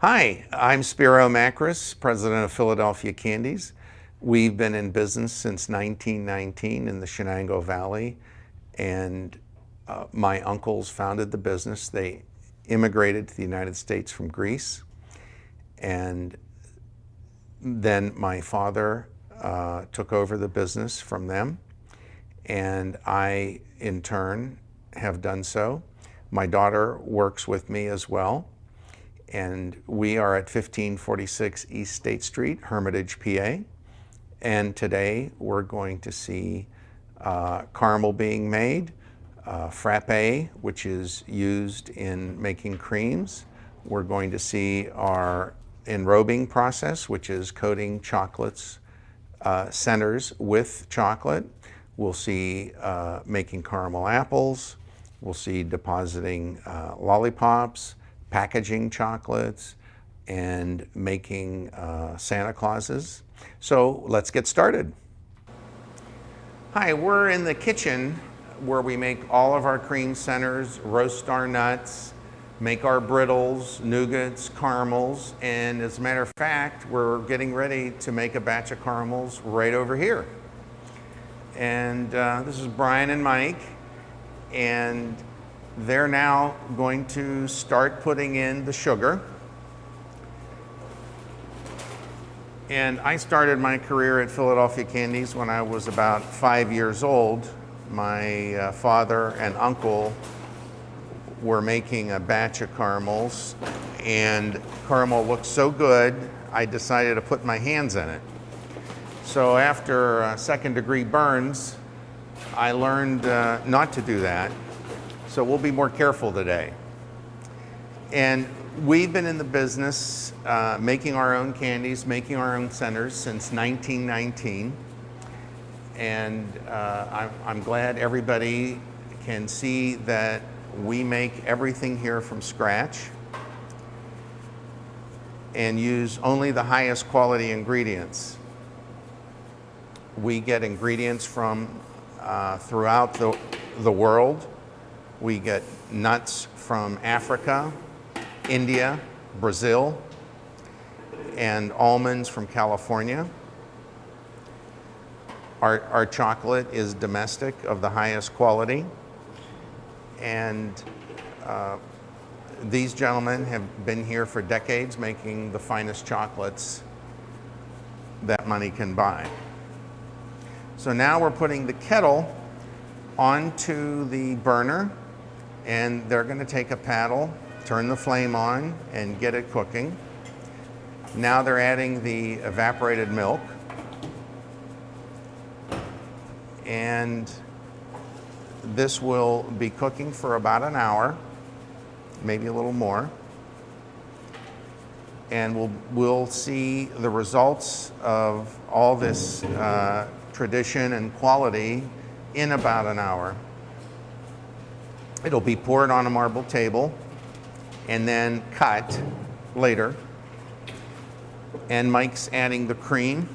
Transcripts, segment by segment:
Hi, I'm Spiro Macris, president of Philadelphia Candies. We've been in business since 1919 in the Shenango Valley, and my uncles founded the business. They immigrated to the United States from Greece, and then my father took over the business from them, and I, in turn, have done so. My daughter works with me as well. And we are at 1546 East State Street, Hermitage, PA. And today we're going to see caramel being made, frappe, which is used in making creams. We're going to see our enrobing process, which is coating chocolates, centers with chocolate. We'll see making caramel apples. We'll see depositing lollipops, packaging chocolates, and making Santa Clauses. So let's get started. Hi, we're in the kitchen where we make all of our cream centers, roast our nuts, make our brittles, nougats, caramels, and as a matter of fact, we're getting ready to make a batch of caramels right over here. And this is Brian and Mike, and they're now going to start putting in the sugar. And I started my career at Philadelphia Candies when I was about 5 years old. My father and uncle were making a batch of caramels, and caramel looked so good, I decided to put my hands in it. So after second-degree burns, I learned not to do that. So we'll be more careful today. And we've been in the business making our own candies, making our own centers since 1919. And I'm glad everybody can see that we make everything here from scratch and use only the highest quality ingredients. We get ingredients from throughout the world. We get nuts from Africa, India, Brazil, and almonds from California. Our chocolate is domestic of the highest quality. And these gentlemen have been here for decades making the finest chocolates that money can buy. So now we're putting the kettle onto the burner, and they're going to take a paddle, turn the flame on, and get it cooking. Now they're adding the evaporated milk. And this will be cooking for about an hour, maybe a little more. And we'll see the results of all this tradition and quality in about an hour. It'll be poured on a marble table and then cut later. And Mike's adding the cream.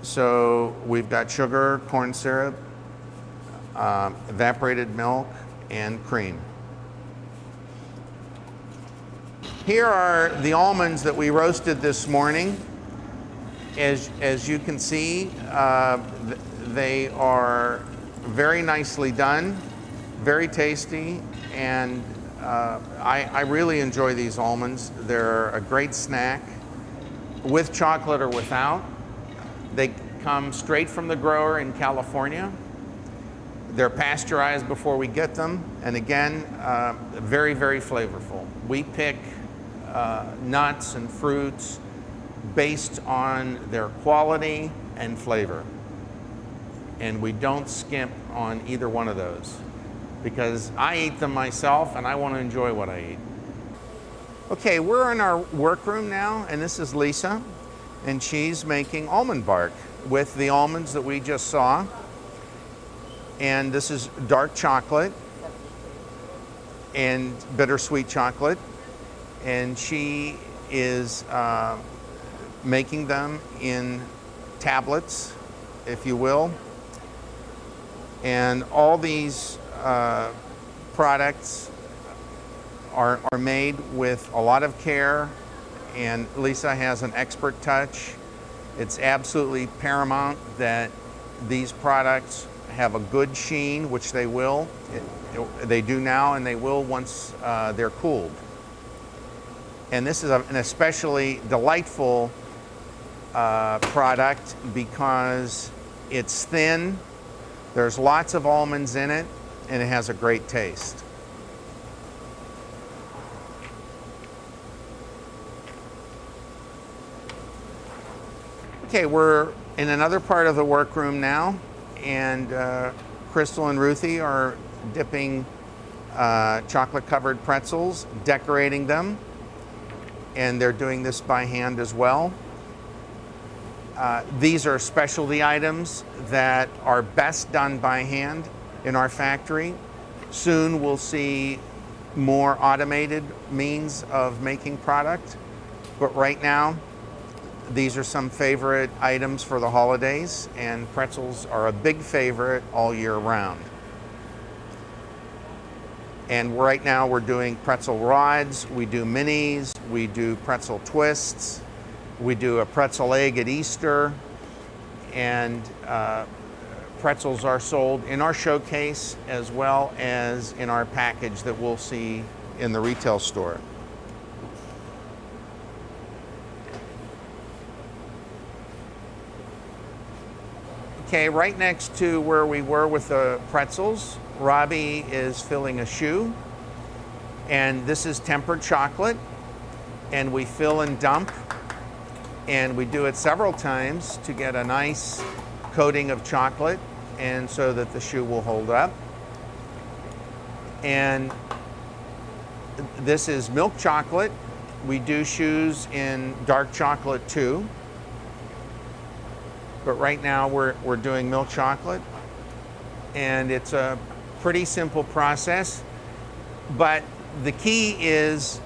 So we've got sugar, corn syrup, evaporated milk, and cream. Here are the almonds that we roasted this morning. As you can see, they are very nicely done, very tasty, and I really enjoy these almonds. They're a great snack, with chocolate or without. They come straight from the grower in California. They're pasteurized before we get them, and again, very, very flavorful. We pick nuts and fruits based on their quality and flavor. And we don't skimp on either one of those, because I eat them myself and I want to enjoy what I eat. Okay, we're in our workroom now, and this is Lisa, and she's making almond bark with the almonds that we just saw. And this is dark chocolate and bittersweet chocolate, and she is making them in tablets, if you will. And all these products are made with a lot of care, and Lisa has an expert touch. It's absolutely paramount that these products have a good sheen, which they will. They do now, and they will once they're cooled. And this is an especially delightful product because it's thin, there's lots of almonds in it, and it has a great taste. Okay, we're in another part of the workroom now, and Crystal and Ruthie are dipping chocolate-covered pretzels, decorating them, and they're doing this by hand as well. These are specialty items that are best done by hand in our factory. Soon we'll see more automated means of making product, but right now these are some favorite items for the holidays, and pretzels are a big favorite all year round. And right now we're doing pretzel rods, we do minis, we do pretzel twists, we do a pretzel egg at Easter, and pretzels are sold in our showcase as well as in our package that we'll see in the retail store. Okay, right next to where we were with the pretzels, Robbie is filling a shoe, and this is tempered chocolate, and we fill and dump, and we do it several times to get a nice coating of chocolate, and so that the shoe will hold up. And this is milk chocolate. We do shoes in dark chocolate too, but right now we're doing milk chocolate, and it's a pretty simple process, but the key is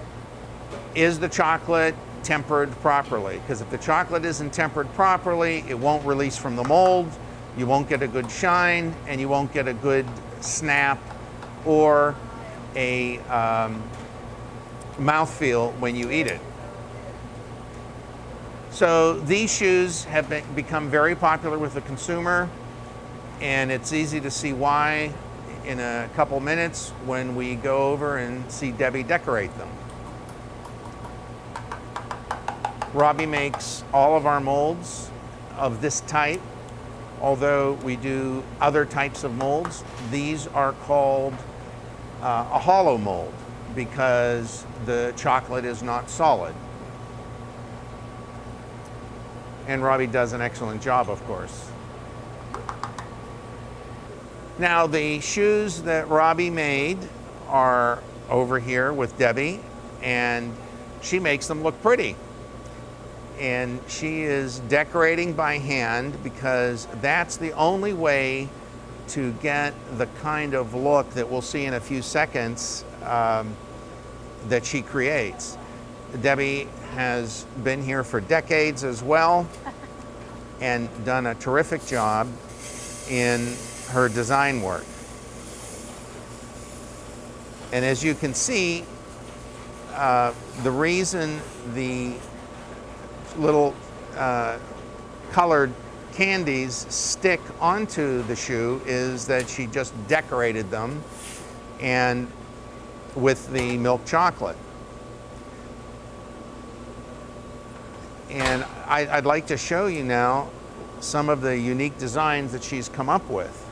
the chocolate tempered properly? Because if the chocolate isn't tempered properly, it won't release from the mold, you won't get a good shine, and you won't get a good snap or a mouthfeel when you eat it. So these shoes have become very popular with the consumer, and it's easy to see why in a couple minutes when we go over and see Debbie decorate them. Robbie makes all of our molds of this type, although we do other types of molds. These are called a hollow mold because the chocolate is not solid. And Robbie does an excellent job, of course. Now, the shoes that Robbie made are over here with Debbie, and she makes them look pretty. And she is decorating by hand because that's the only way to get the kind of look that we'll see in a few seconds that she creates. Debbie has been here for decades as well and done a terrific job in her design work. And as you can see, the reason the little colored candies stick onto the shoe is that she just decorated them and with the milk chocolate. And I'd like to show you now some of the unique designs that she's come up with.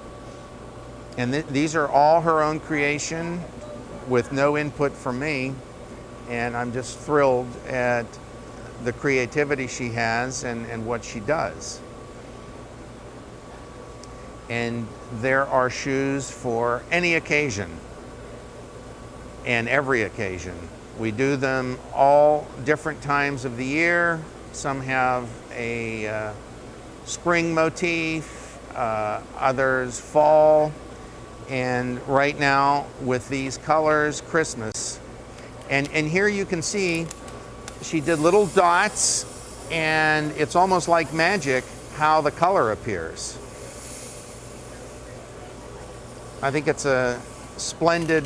And these are all her own creation with no input from me. And I'm just thrilled at the creativity she has and what she does. And there are shoes for any occasion and every occasion. We do them all different times of the year. Some have a spring motif, others fall, and right now with these colors, Christmas. And here you can see she did little dots, and it's almost like magic how the color appears. I think it's a splendid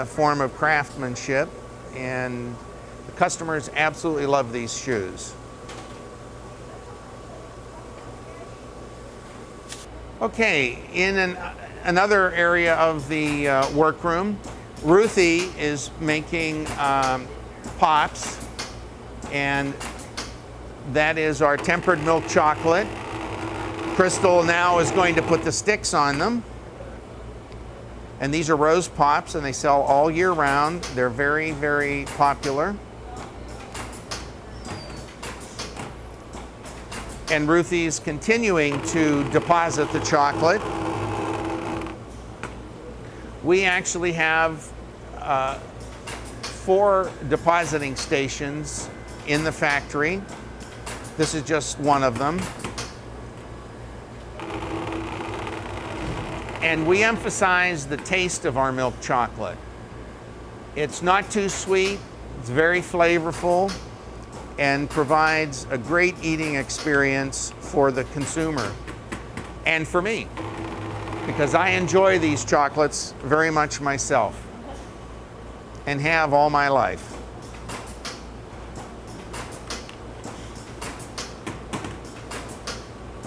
form of craftsmanship, and the customers absolutely love these shoes. Okay, in another area of the workroom, Ruthie is making pops, and that is our tempered milk chocolate. Crystal now is going to put the sticks on them. And these are rose pops, and they sell all year round. They're very, very popular. And Ruthie's continuing to deposit the chocolate. We actually have 4 depositing stations in the factory. This is just one of them. And we emphasize the taste of our milk chocolate. It's not too sweet, it's very flavorful, and provides a great eating experience for the consumer and for me, because I enjoy these chocolates very much myself and have all my life.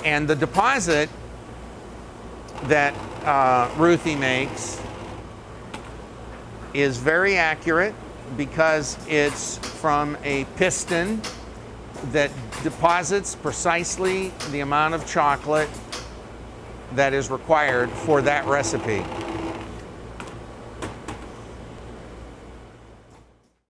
And the deposit that Ruthie makes is very accurate because it's from a piston that deposits precisely the amount of chocolate that is required for that recipe.